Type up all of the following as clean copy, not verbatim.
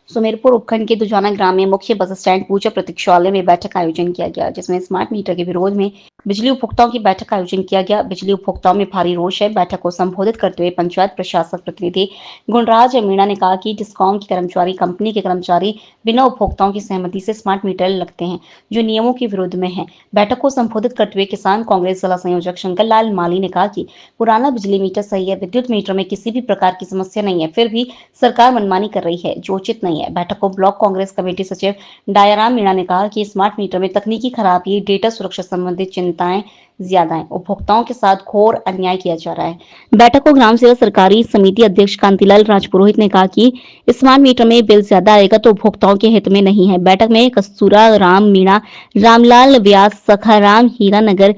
सुमेरपुर उपखंड के दुजाना ग्राम में मुख्य बस स्टैंड पूजा प्रतीक्षालय में बैठक का आयोजन किया गया, जिसमें स्मार्ट मीटर के विरोध में बिजली उपभोक्ताओं की बैठक का आयोजन किया गया। बिजली उपभोक्ताओं में भारी रोष है। बैठक को संबोधित करते हुए पंचायत प्रशासक प्रतिनिधि गुणराज मीणा ने कहा कि डिस्कॉम के कर्मचारी कंपनी के कर्मचारी बिना उपभोक्ताओं की सहमति से स्मार्ट मीटर लगते हैं, जो नियमों के विरुद्ध में है। बैठक को संबोधित करते हुए किसान कांग्रेस जिला संयोजक शंकर लाल माली ने कहा कि पुराना बिजली मीटर सही है, विद्युत मीटर में किसी भी प्रकार की समस्या नहीं है, फिर भी सरकार मनमानी कर रही है, जो उचित नहीं है। बैठक को ब्लॉक कांग्रेस कमेटी सचिव डायाराम मीणा ने कहा कि स्मार्ट मीटर में तकनीकी खराबी, डेटा सुरक्षा संबंधित चिंताएं ज्यादा है, उपभोक्ताओं के साथ घोर अन्याय किया जा रहा है। बैठक को ग्राम सेवा सरकारी समिति अध्यक्ष कांतिलाल राजपुरोहित ने कहा कि स्मार्ट मीटर में बिल ज्यादा आएगा तो उपभोक्ताओं के हित में नहीं है। बैठक में कस्तूरा राम मीणा, रामलाल व्यास, सखाराम हीरानगर,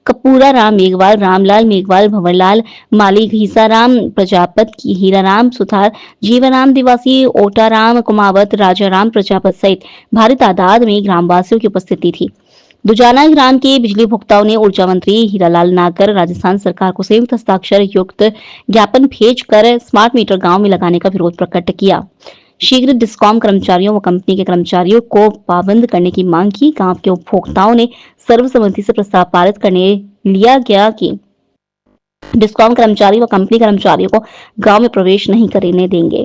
कपूरा राम मेघवाल, रामलाल मेघवाल, भंवरलाल माली, घीसाराम प्रजापत, हीराराम सुथार, जीवराम दिवासी, ओटाराम कुमावत, राजाराम प्रजापत सहित भारी तादाद में ग्रामवासियों की उपस्थिति थी। दुजाना ग्राम के बिजली उपभोक्ताओं ने ऊर्जा मंत्री हीरालाल नागर, राजस्थान सरकार को संयुक्त हस्ताक्षर युक्त ज्ञापन भेजकर स्मार्ट मीटर गांव में लगाने का विरोध प्रकट किया। शीघ्र डिस्कॉम कर्मचारियों व कंपनी के कर्मचारियों को पाबंद करने की मांग की। गांव के उपभोक्ताओं ने सर्वसम्मति से प्रस्ताव पारित करने लिया गया कि डिस्कॉम कर्मचारी व कंपनी कर्मचारियों को गांव में प्रवेश नहीं करने देंगे।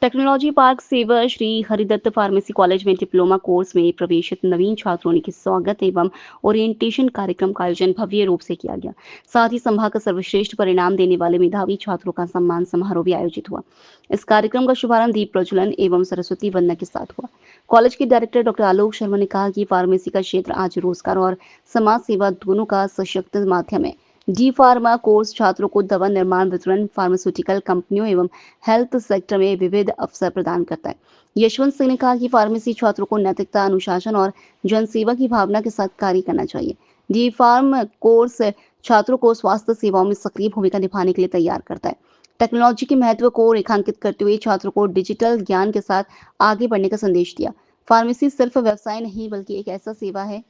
टेक्नोलॉजी पार्क सेवा श्री हरिदत्त फार्मेसी कॉलेज में डिप्लोमा कोर्स में प्रवेशित नवीन छात्रों ने स्वागत एवं ओरिएंटेशन कार्यक्रम का आयोजन भव्य रूप से किया गया। साथ ही संभाग का सर्वश्रेष्ठ परिणाम देने वाले मेधावी छात्रों का सम्मान समारोह भी आयोजित हुआ। इस कार्यक्रम का शुभारंभ दीप प्रज्वलन एवं सरस्वती वंदना के साथ हुआ। कॉलेज के डायरेक्टर डॉक्टर आलोक शर्मा ने कहा कि फार्मेसी का क्षेत्र आज रोजगार और समाज सेवा दोनों का सशक्त माध्यम है। डी फार्मा कोर्स छात्रों को दवा निर्माण, वितरण, फार्मास्यूटिकल कंपनियों एवं हेल्थ सेक्टर में विविध अवसर प्रदान करता है। यशवंत सिंह ने कहा कि फार्मेसी छात्रों को नैतिकता, अनुशासन और जनसेवा की भावना के साथ कार्य करना चाहिए। डी फार्म कोर्स छात्रों को स्वास्थ्य सेवाओं में सक्रिय भूमिका निभाने के लिए तैयार करता है। टेक्नोलॉजी के महत्व को रेखांकित करते हुए छात्रों को डिजिटल ज्ञान के साथ आगे बढ़ने का संदेश दिया। फार्मेसी सिर्फ व्यवसाय नहीं बल्कि एक ऐसा सेवा है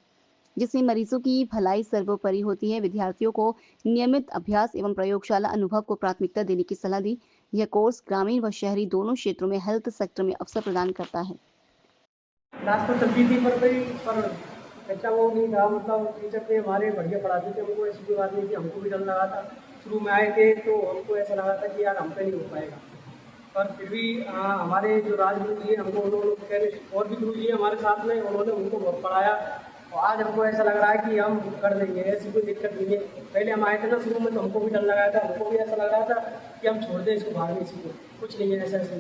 जिसमें मरीजों की भलाई सर्वोपरि होती है। विद्यार्थियों को नियमित अभ्यास एवं प्रयोगशाला अनुभव को प्राथमिकता देने की सलाह दी। यह कोर्स ग्रामीण व शहरी दोनों क्षेत्रों में हेल्थ सेक्टर में अवसर प्रदान करता है। क्लास तो चलती थी पर अच्छा वो नहीं था, मतलब टीचर थे हमारे बढ़िया पढ़ाते थे, हमको ऐसी कोई बात नहीं थी। हमको भी डर लगा था, शुरू में आए थे तो हमको ऐसा लगा था कि यार हम पे नहीं हो पाएगा, पर फिर भी हमारे जो राजगुरु जी हमको उन्होंने और भी गुरु जी हमारे साथ में, उन्होंने उनको बहुत पढ़ाया और आज हमको ऐसा लग रहा है कि हम कर देंगे, ऐसी कोई दिक्कत नहीं है। पहले हम आए थे ना शुरू में तो हमको भी डर लगा था, हमको भी ऐसा लग रहा था कि हम छोड़ दें इसको, फार्मेसी को, कुछ नहीं है ऐसा ऐसे,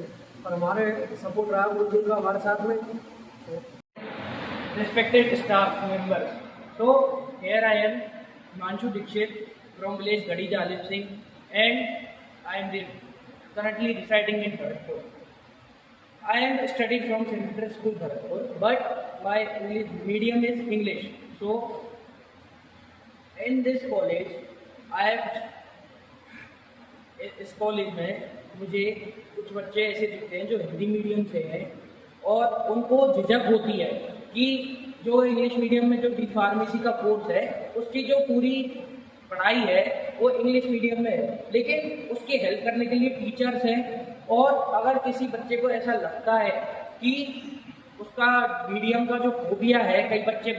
पर हमारे सपोर्ट रहा गुरु का हमारे साथ में। Respected staff members, so here I am, Himanshu Dikshit from village Gadija Alip Singh, and I am currently residing in Bharatpur. I am studying from Central School Bharatpur, but my medium is English. So in this college, इस college में मुझे कुछ बच्चे ऐसे दिखते हैं जो Hindi medium से हैं और उनको झिझक होती है कि जो इंग्लिश मीडियम में जो डी फार्मेसी का कोर्स है उसकी जो पूरी पढ़ाई है वो इंग्लिश मीडियम में है, लेकिन उसकी हेल्प करने के लिए टीचर्स हैं। और अगर किसी बच्चे को ऐसा लगता है कि उसका मीडियम का जो फोबिया है, कई बच्चे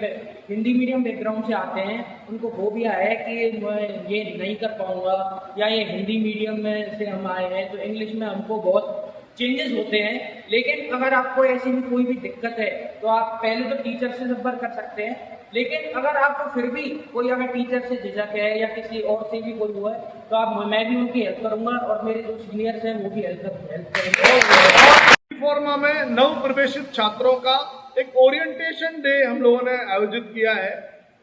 हिंदी मीडियम बैकग्राउंड से आते हैं, उनको फोबिया है कि मैं ये नहीं कर पाऊँगा या ये हिंदी मीडियम में से हम आए हैं तो इंग्लिश में हमको बहुत चेंजेस होते हैं। लेकिन अगर आपको ऐसी भी कोई भी दिक्कत है तो आप पहले तो टीचर से संपर्क कर सकते हैं, लेकिन अगर आपको फिर भी कोई अगर टीचर से झिझक है या किसी और से भी कोई हुआ है तो मैं भी उनकी हेल्प करूंगा और मेरे जो सीनियर्स हैं वो भी हेल्प करेंगे। फॉर्मा में नव प्रवेशित छात्रों का एक ओरिएंटेशन डे हम लोगों ने आयोजित किया है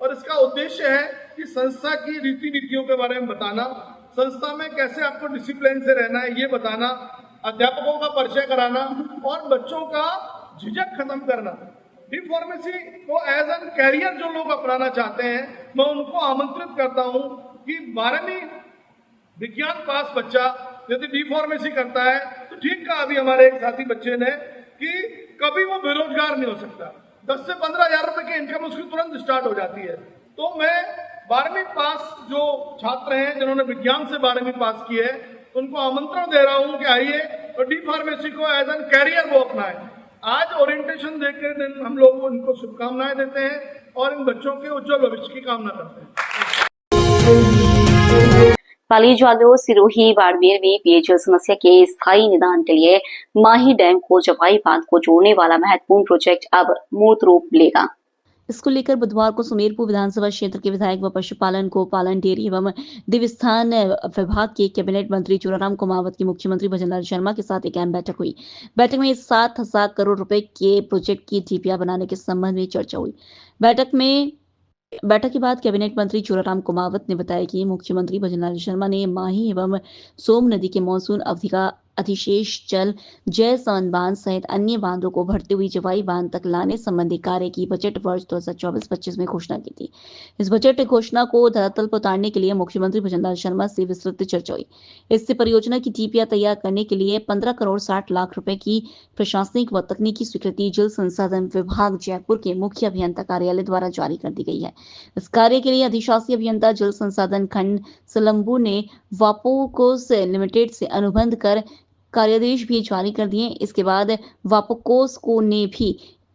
और इसका उद्देश्य है कि संस्था की रीति नीतियों के बारे में बताना, संस्था में कैसे आपको डिसिप्लिन से रहना है ये बताना, अध्यापकों का परिचय कराना और बच्चों का झिझक खत्म करना। डी फार्मेसी को एज एन कैरियर जो लोग अपनाना चाहते हैं मैं उनको आमंत्रित करता हूं कि 12वीं विज्ञान पास बच्चा यदि डी फार्मेसी करता है तो ठीक कहा अभी हमारे एक साथी बच्चे ने कि कभी वो बेरोजगार नहीं हो सकता। 10 से 15 हजार रुपए की इनकम उसकी तुरंत स्टार्ट हो जाती है। तो मैं 12वीं पास जो छात्र हैं जिन्होंने विज्ञान से 12वीं पास की है उनको आमंत्रण दे रहा हूं कि आइए और डी फार्मेसी को एज एन कैरियर वो अपनाएं। आज ओरिएंटेशन डे के दिन हम लोग उनको शुभकामनाएं देते हैं और इन बच्चों के उज्जवल भविष्य की कामना करते हैं। पाली जालो सिरोही बाड़मेर में पेयजल समस्या के स्थायी निदान के लिए माही डैम को जवाई बांध को जोड़ने वाला महत्वपूर्ण प्रोजेक्ट अब मूर्त रूप लेगा। इसको लेकर बुधवार को सुमेरपुर विधानसभा क्षेत्र के विधायक व पशुपालन गोपालन डेयरी एवं देवस्थान विभाग के कैबिनेट मंत्री चूराराम कुमावत की मुख्यमंत्री भजनलाल शर्मा के साथ एक अहम बैठक हुई। बैठक में 7,000 करोड़ रुपए के प्रोजेक्ट की डीपीआर बनाने के संबंध में चर्चा हुई। बैठक के बाद कैबिनेट मंत्री चूराराम कुमावत ने बताया कि मुख्यमंत्री भजनलाल शर्मा ने माही एवं सोम नदी के मानसून अवधि का अधिशेष जल जय सन बांध सहित अन्य बांधों को भरते हुए जवाई बांध तक लाने संबंधी कार्य की बजट वर्ष 2024-25 में घोषणा की थी। इस बजट घोषणा को धरातल पर उतारने के लिए मुख्यमंत्री भजनलाल शर्मा से विस्तृत चर्चा हुई। इससे परियोजना की डीपीआर तैयार करने के लिए 15 करोड़ 60 लाख रुपए की प्रशासनिक व तकनीकी स्वीकृति जल संसाधन विभाग जयपुर के मुख्य अभियंता कार्यालय द्वारा जारी कर दी गई है। इस कार्य के लिए अधिशासी अभियंता जल संसाधन खंड सलम्बू ने वापोकोस लिमिटेड से अनुबंध कर कार्यादेश भी जारी कर दिए। इसके बाद वापोकोस को ने भी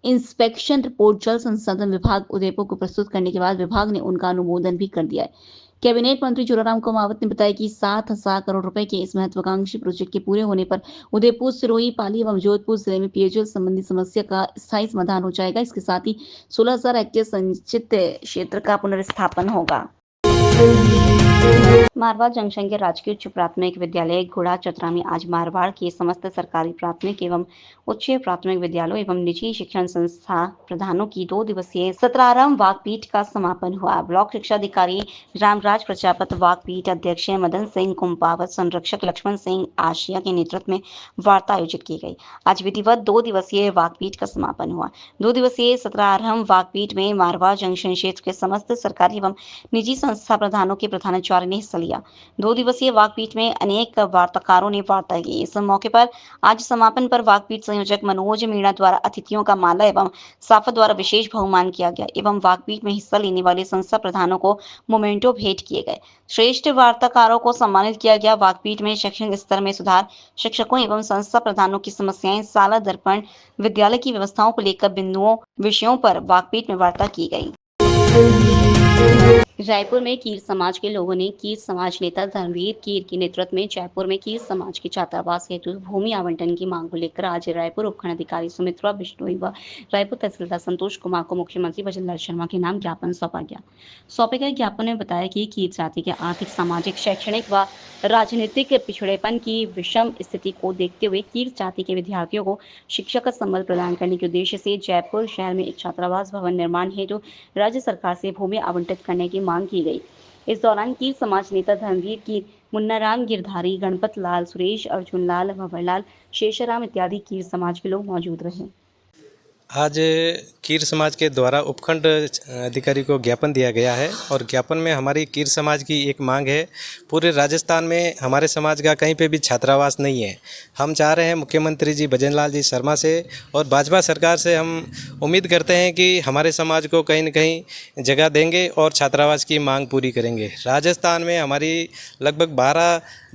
इंस्पेक्शन रिपोर्ट जल संसाधन विभाग उदयपुर को प्रस्तुत करने के बाद विभाग ने उनका अनुमोदन भी कर दिया है। कैबिनेट मंत्री चूराराम कुमावत ने बताया कि 7,000 करोड़ रुपए के इस महत्वाकांक्षी प्रोजेक्ट के पूरे होने पर उदयपुर, सिरोही, पाली एवं जोधपुर जिले में पेयजल संबंधी समस्या का स्थायी समाधान हो जाएगा। इसके साथ ही 16,000 हेक्टेयर संचित क्षेत्र का पुनर्स्थापन होगा। मारवाड़ जंक्शन के राजकीय उच्च प्राथमिक विद्यालय घोड़ा चतरा में आज मारवाड़ के समस्त सरकारी प्राथमिक एवं उच्च प्राथमिक विद्यालयों एवं निजी शिक्षण संस्था प्रधानों की 2 दिवसीय 17वां वाकपीठ का समापन हुआ। ब्लॉक शिक्षा अधिकारी रामराज प्रजापत, वाकपीठ अध्यक्ष मदन सिंह कुंपावत, संरक्षक लक्ष्मण सिंह आशिया के नेतृत्व में वार्ता आयोजित की गई। आज विधिवत 2 दिवसीय वाकपीठ का समापन हुआ। 2 दिवसीय 17वां वाकपीठ में मारवाड़ जंक्शन क्षेत्र के समस्त सरकारी एवं निजी संस्था प्रधानों के प्रधानाचार्य ने हिस्सा लिया। 2 दिवसीय वाकपीठ में अनेक वार्ताकारों ने वार्ता की। इस मौके पर आज समापन पर वाकपीठ संयोजक मनोज मीणा द्वारा अतिथियों का माला एवं साफा द्वारा विशेष बहुमान किया गया एवं वाकपीठ में हिस्सा लेने वाले संस्था प्रधानों को मोमेंटो भेंट किए गए। श्रेष्ठ वार्ताकारों को सम्मानित किया गया। वाकपीठ में शैक्षणिक स्तर में सुधार, शिक्षकों एवं संस्था प्रधानों की समस्याएं, साला दर्पण, विद्यालय की व्यवस्थाओं को लेकर बिंदुओं विषयों पर वाकपीठ में वार्ता की गई। रायपुर में कीर समाज के लोगों ने कीर समाज नेता धर्मवीर कीर के नेतृत्व में जयपुर में कीर समाज के छात्रावास हेतु भूमि आवंटन की मांग को लेकर आज रायपुर उपखंड अधिकारी सुमित्रा बिश्नोई व रायपुर तहसीलदार संतोष कुमार को मुख्यमंत्री भजनलाल शर्मा के नाम ज्ञापन सौंपा गया। सौंपे गए ज्ञापन में बताया कि कीर जाति के आर्थिक, सामाजिक, शैक्षणिक व राजनीतिक पिछड़ेपन की विषम स्थिति को देखते हुए कीर जाति के विद्यार्थियों को शिक्षा का संबल प्रदान करने के उद्देश्य से जयपुर शहर में एक छात्रावास भवन निर्माण हेतु राज्य सरकार से भूमि आवंटित करने की मांग की गई। इस दौरान कीर समाज नेता धर्मवीर कीर, मुन्नाराम गिरधारी, गणपत लाल, सुरेश, अर्जुन लाल, भंवरलाल, शेषराम इत्यादि कीर समाज के लोग मौजूद रहे। आज कीर समाज के द्वारा उपखंड अधिकारी को ज्ञापन दिया गया है और ज्ञापन में हमारी कीर समाज की एक मांग है। पूरे राजस्थान में हमारे समाज का कहीं पे भी छात्रावास नहीं है। हम चाह रहे हैं मुख्यमंत्री जी भजनलाल जी शर्मा से और भाजपा सरकार से हम उम्मीद करते हैं कि हमारे समाज को कहीं न कहीं जगह देंगे और छात्रावास की मांग पूरी करेंगे। राजस्थान में हमारी लगभग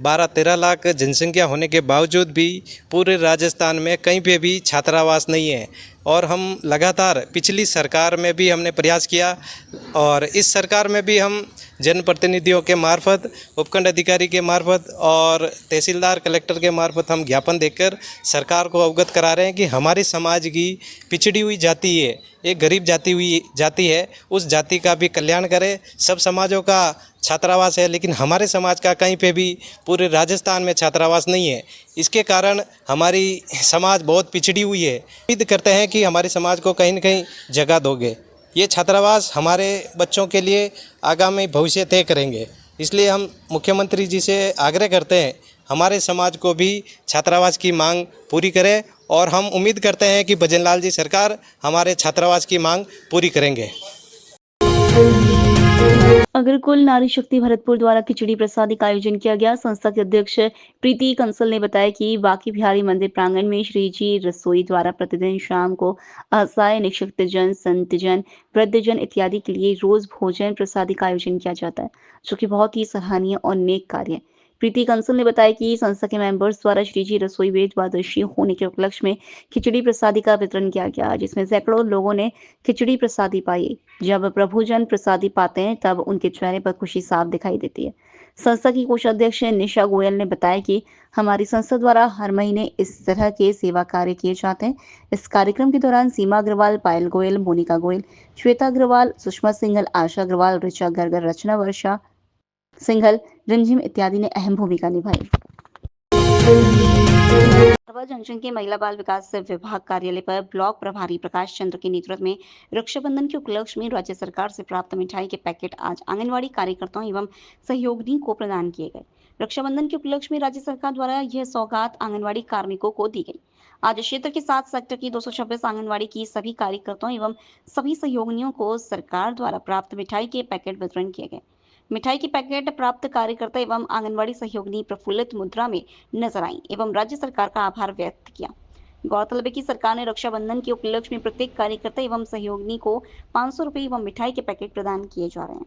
12-13 लाख जनसंख्या होने के बावजूद भी पूरे राजस्थान में कहीं पे भी छात्रावास नहीं है और हम लगातार पिछली सरकार में भी हमने प्रयास किया और इस सरकार में भी हम जनप्रतिनिधियों के मार्फत, उपखंड अधिकारी के मार्फत और तहसीलदार, कलेक्टर के मार्फत हम ज्ञापन देकर सरकार को अवगत करा रहे हैं कि हमारे समाज की पिछड़ी हुई जाति है, एक गरीब जाति है, उस जाति का भी कल्याण करे। सब समाजों का छात्रावास है लेकिन हमारे समाज का कहीं पे भी पूरे राजस्थान में छात्रावास नहीं है। इसके कारण हमारी समाज बहुत पिछड़ी हुई है। उम्मीद करते हैं कि हमारे समाज को कहीं न कहीं जगह दोगे। ये छात्रावास हमारे बच्चों के लिए आगामी भविष्य तय करेंगे। इसलिए हम मुख्यमंत्री जी से आग्रह करते हैं हमारे समाज को भी छात्रावास की मांग पूरी करें और हम उम्मीद करते हैं कि भजनलाल जी सरकार हमारे छात्रावास की मांग पूरी करेंगे। अग्रकुल नारी शक्ति भरतपुर द्वारा खिचड़ी प्रसादी का आयोजन किया गया। संस्था के अध्यक्ष प्रीति कंसल ने बताया कि बाकी बिहारी मंदिर प्रांगण में श्री जी रसोई द्वारा प्रतिदिन शाम को असहाय, निशक्तजन, संतजन, वृद्धजन इत्यादि के लिए रोज भोजन प्रसादी का आयोजन किया जाता है, जो कि बहुत ही सराहनीय और नेक कार्य है। प्रीति कंसल ने बताया कि संस्था के मेंबर्स द्वारा श्री जी रसोई में द्वादशी होने के उपलक्ष्य में खिचड़ी प्रसादी का वितरण किया गया, जिसमें सैकड़ों लोगों ने खिचड़ी प्रसादी पाई। जब प्रभुजन प्रसादी पाते हैं तब उनके चेहरे पर खुशी साफ दिखाई देती है। संस्था की कोषाध्यक्ष निशा गोयल ने बताया कि हमारी संस्था द्वारा हर महीने इस तरह के सेवा कार्य किए जाते हैं। इस कार्यक्रम के दौरान सीमा अग्रवाल, पायल गोयल, मोनिका गोयल, श्वेता अग्रवाल, सुषमा सिंघल, आशा अग्रवाल, ऋचा गर्गर, रचना वर्षा सिंघल, रिमझिम इत्यादि ने अहम भूमिका निभाई। मारवा जंक्शन के महिला बाल विकास विभाग कार्यालय पर ब्लॉक प्रभारी प्रकाश चंद्र के नेतृत्व में रक्षाबंधन के उपलक्ष्य में राज्य सरकार से प्राप्त मिठाई के पैकेट आज आंगनवाड़ी कार्यकर्ताओं एवं सहयोगिनी को प्रदान किए गए। रक्षाबंधन के उपलक्ष्य में राज्य सरकार द्वारा यह सौगात आंगनवाड़ी कार्मिकों को दी गई। आज क्षेत्र के 7 सेक्टर की 226 आंगनवाड़ी की सभी कार्यकर्ताओं एवं सभी सहयोगिनियों को सरकार द्वारा प्राप्त मिठाई के पैकेट वितरण किए गए। मिठाई की पैकेट प्राप्त कार्यकर्ता एवं आंगनवाड़ी सहयोगिनी प्रफुल्लित मुद्रा में नजर आई एवं राज्य सरकार का आभार व्यक्त किया। गौरतलब है कि सरकार ने रक्षाबंधन के उपलक्ष्य में प्रत्येक कार्यकर्ता एवं सहयोगिनी को 500 रुपए एवं मिठाई के पैकेट प्रदान किए जा रहे हैं।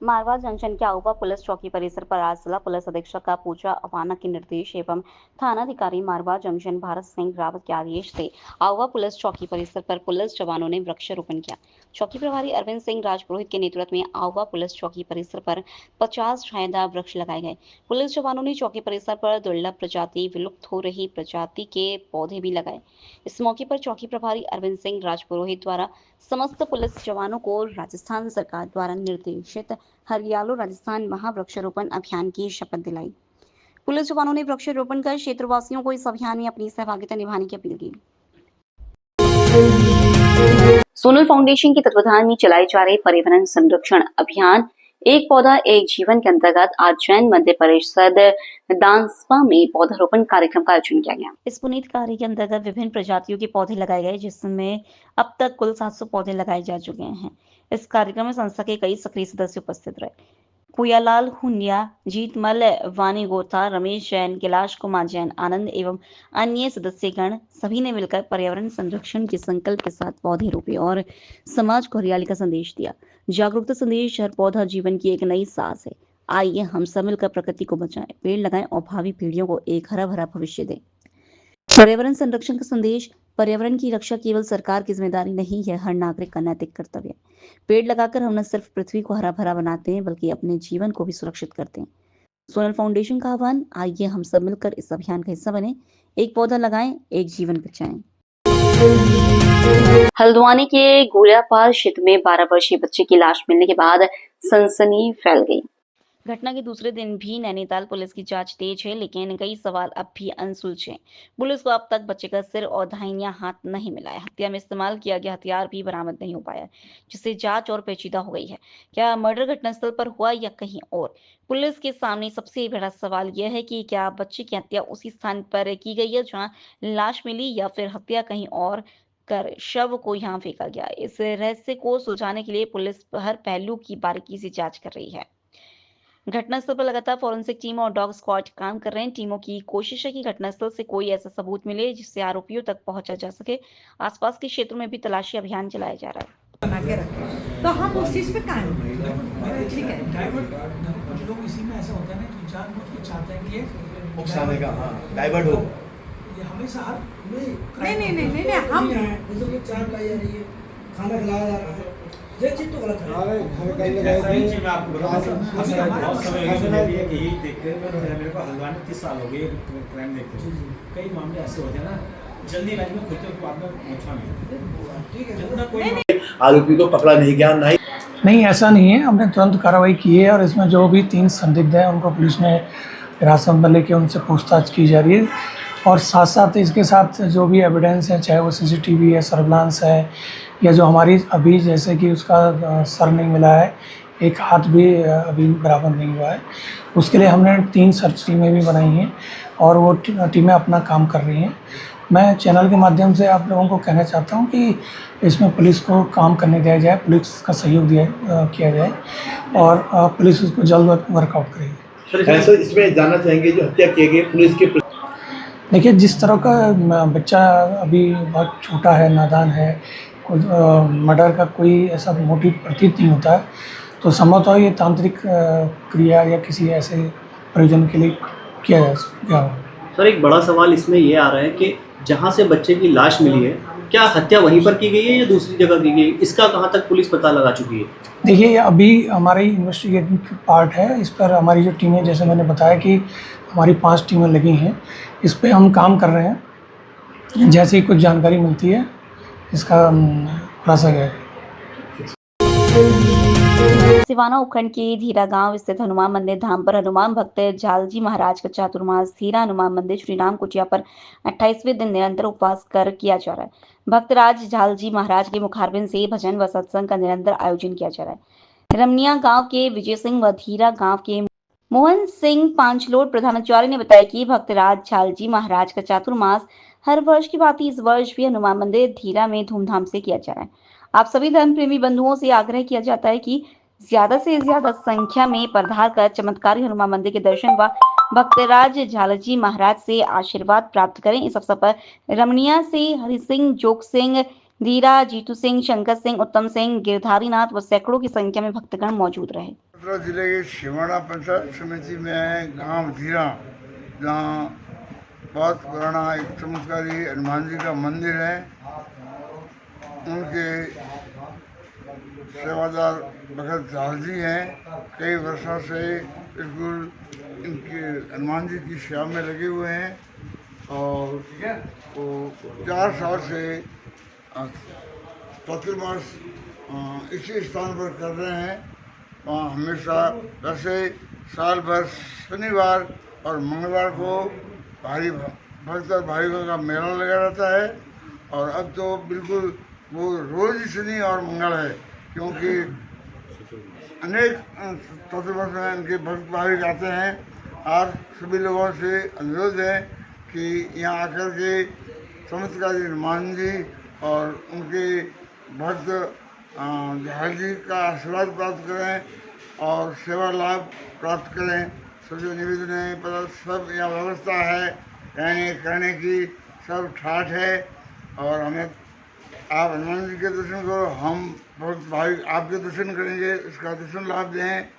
मारवा जंक्शन के आउवा पुलिस चौकी परिसर पर आज जिला पुलिस अधीक्षक का पूजा अवाना के निर्देश एवं थानाधिकारी मारवा जंक्शन भारत सिंह रावत के आदेश से आउवा पुलिस चौकी परिसर पर पुलिस जवानों ने वृक्षारोपण किया। चौकी प्रभारी अरविंद सिंह राजपुरोहित के नेतृत्व में आउवा पुलिस चौकी परिसर पर 50 छायादार वृक्ष लगाए गए। पुलिस जवानों ने चौकी परिसर पर दुर्लभ प्रजाति, विलुप्त हो रही प्रजाति के पौधे भी लगाए। इस मौके पर चौकी प्रभारी अरविंद सिंह राजपुरोहित द्वारा समस्त पुलिस जवानों को राजस्थान सरकार द्वारा निर्देशित हरियालो राजस्थान महावृक्षारोपण अभियान की शपथ दिलाई। पुलिस जवानों ने वृक्षारोपण कर क्षेत्रवासियों को इस अभियान में अपनी सहभागिता निभाने की अपील की। सोनल फाउंडेशन के तत्वाधान में चलाए जा रहे पर्यावरण संरक्षण अभियान एक पौधा एक जीवन के अंतर्गत आज जैन मंदिर परिषद दांसवा में पौधारोपण कार्यक्रम का आयोजन किया गया। इस पुनीत कार्य के अंतर्गत विभिन्न प्रजातियों के पौधे लगाए गए, जिसमें अब तक कुल 700 पौधे लगाए जा चुके हैं। इस कार्यक्रम में संस्था के कई सक्रिय सदस्य उपस्थित रहे। कुयालाल हुनिया, जीतमल वानी गोता, रमेश जैन, कैलाश कुमार जैन, आनंद एवं अन्य सदस्यगण सभी ने मिलकर पर्यावरण संरक्षण के संकल्प के साथ पौधे रोपे और समाज को हरियाली का संदेश दिया। जागरूकता संदेश, हर पौधा जीवन की एक नई सांस है। आइए हम सब मिलकर प्रकृति को बचाएं, पेड़ लगाएं और भावी पीढ़ियों को एक हरा भरा भविष्य दें। पर्यावरण संरक्षण का संदेश, पर्यावरण की रक्षा केवल सरकार की जिम्मेदारी नहीं है, हर नागरिक का नैतिक कर्तव्य है। पेड़ लगाकर हम न सिर्फ पृथ्वी को हरा भरा बनाते हैं, बल्कि अपने जीवन को भी सुरक्षित करते हैं। सोनल फाउंडेशन का आह्वान, आइए हम सब मिलकर इस अभियान का हिस्सा बने, एक पौधा लगाएं, एक जीवन बचाएं। हल्द्वानी के गोलियापार क्षेत्र में 12 वर्षीय बच्चे की लाश मिलने के बाद सनसनी फैल गई। घटना के दूसरे दिन भी नैनीताल पुलिस की जांच तेज है, लेकिन कई सवाल अब भी अनसुलझे हैं। पुलिस को अब तक बच्चे का सिर और दाहिना हाथ नहीं मिला है। हत्या में इस्तेमाल किया गया हथियार भी बरामद नहीं हो पाया, जिससे जांच और पेचीदा हो गई है। क्या मर्डर घटनास्थल पर हुआ या कहीं और? पुलिस के सामने सबसे बड़ा सवाल यह है कि क्या बच्चे की हत्या उसी स्थान पर की गई है जहाँ लाश मिली, या फिर हत्या कहीं और कर शव को यहाँ फेंका गया। इस रहस्य को सुलझाने के लिए पुलिस हर पहलू की बारीकी से जांच कर रही है। घटनास्थल पर लगातार फॉरेंसिक टीम और डॉग स्क्वाड काम कर रहे हैं। टीमों की कोशिश है कि घटनास्थल से कोई ऐसा सबूत मिले जिससे आरोपियों तक पहुंचा जा सके। आसपास के क्षेत्रों में भी तलाशी अभियान चलाया जा रहा है। बना के रखें तो हम उस चीज पे कायम हैं। ठीक है, डाइवर्ट कुछ लोग इसी में ऐसा होता है ना कि जानबूझ के चाहते हैं कि ये उकसाने का, हाँ, डाइवर्ट हो। ये हमेशा हर नहीं हम चाट लाई जा रही है, खाना खिलाया जा रहा है, ये चीज तो गलत है। सही चीज मैं आपको बताऊं, बहुत समय कि यही देखते हैं। मेरे को हल्द्वानी 30 साल हो गए क्राइम देखते हैं। कई मामले ऐसे होते हैं ना, जल्दी लाइन में खुलते के बाद में पहुंचना नहीं, ठीक है, जितना कोई आरोपी को पकड़ा नहीं गया नहीं, ऐसा नहीं है। हमने तुरंत कार्रवाई की है और इसमें जो भी 3 संदिग्ध हैं उनको पुलिस ने हिरासत में लेके उनसे पूछताछ की जा रही है। और साथ साथ इसके साथ जो भी एविडेंस है, चाहे वो सीसीटीवी है, सर्विलांस है, या जो हमारी अभी जैसे कि उसका सर नहीं मिला है, एक हाथ भी अभी बराबर नहीं हुआ है, उसके लिए हमने 3 सर्च टीमें भी बनाई हैं और वो टीमें अपना काम कर रही हैं। मैं चैनल के माध्यम से आप लोगों को कहना चाहता हूं कि इसमें पुलिस को काम करने दिया जाए, पुलिस का सहयोग किया जाए और पुलिस उसको जल्द वर्कआउट करेगी। ऐसा इसमें जानना चाहेंगे जो हत्या किए गए पुलिस के। देखिए, जिस तरह का बच्चा अभी बहुत छोटा है, नादान है, मर्डर का कोई ऐसा मोटिव प्रतीत नहीं होता है, तो संभवतः ये तांत्रिक क्रिया या किसी ऐसे प्रयोजन के लिए किया गया हो। सर एक बड़ा सवाल इसमें ये आ रहा है कि जहाँ से बच्चे की लाश मिली है, क्या हत्या वहीं पर की गई है या दूसरी जगह की गई है? इसका कहाँ तक पुलिस पता लगा चुकी है? देखिए, ये अभी हमारी इन्वेस्टिगेटिंग पार्ट है। इस पर हमारी जो टीमें, जैसे मैंने बताया कि हमारी 5 टीमें लगी हैं, इस पे हम काम कर रहे हैं। जैसे ही कुछ जानकारी मिलती है इसका खुलासा करेंगे। सिवाना उपखंड के धीरा गांव स्थित हनुमान मंदिर धाम पर हनुमान भक्त झालजी महाराज का चातुर्मास धीरा हनुमान मंदिर श्रीराम कुटिया पर 28वें दिन निरंतर उपवास कर किया जा रहा है। भक्तराज झालजी महाराज के मुखारबिंद से भजन व सत्संग का निरंतर आयोजन किया जा रहा है। रमनिया गांव के विजय सिंह व धीरा गांव के मोहन सिंह पांचलोड प्रधानाचार्य ने बताया कि भक्तराज झालजी महाराज का चातुर्मास हर वर्ष की भांति इस वर्ष भी हनुमान मंदिर धीरा में धूमधाम से किया जा रहा है। आप सभी धर्म प्रेमी बंधुओं से आग्रह किया जाता है कि ज्यादा से ज्यादा संख्या में पधार कर चमत्कारी हनुमान मंदिर के दर्शन व भक्तराज झालजी महाराज से आशीर्वाद प्राप्त करें। इस अवसर पर रमनिया से हरि सिंह, जोग सिंह, धीरा, जीतू सिंह, शंकर सिंह, उत्तम सिंह, गिरधारी नाथ व सैकड़ों की संख्या में भक्तगण मौजूद रहे। जिले के सिवाना पंचायत समिति में गांव धीरा, जहाँ बहुत पुराना एक चमत्कारी हनुमान जी का मंदिर है, उनके सेवादार भगत झालजी हैं। कई वर्षों से बिल्कुल इनके हनुमान जी की सेवा में लगे हुए हैं और वो 4 साल से चतुर्मास इसी स्थान पर कर रहे हैं। वहाँ हमेशा वैसे साल भर शनिवार और मंगलवार को भारी भक्त और भाइयों का मेला लगा रहता है और अब तो बिल्कुल वो रोज शनि और मंगल है, क्योंकि अनेक चतुर्मास में उनके भक्त भाविक आते हैं। और सभी लोगों से अनुरोध है कि यहाँ आकर के चमत्कारी हनुमान जी और उनके भक्त झालजी का आशीर्वाद प्राप्त करें और सेवा लाभ प्राप्त करें। सभी निवेदन है, पर सब यहाँ व्यवस्था है, रहने करने की सब ठाठ है और हमें आप हनुमान जी के दर्शन करो, हम बहुत भाई आपके दर्शन करेंगे, इसका दर्शन लाभ दें।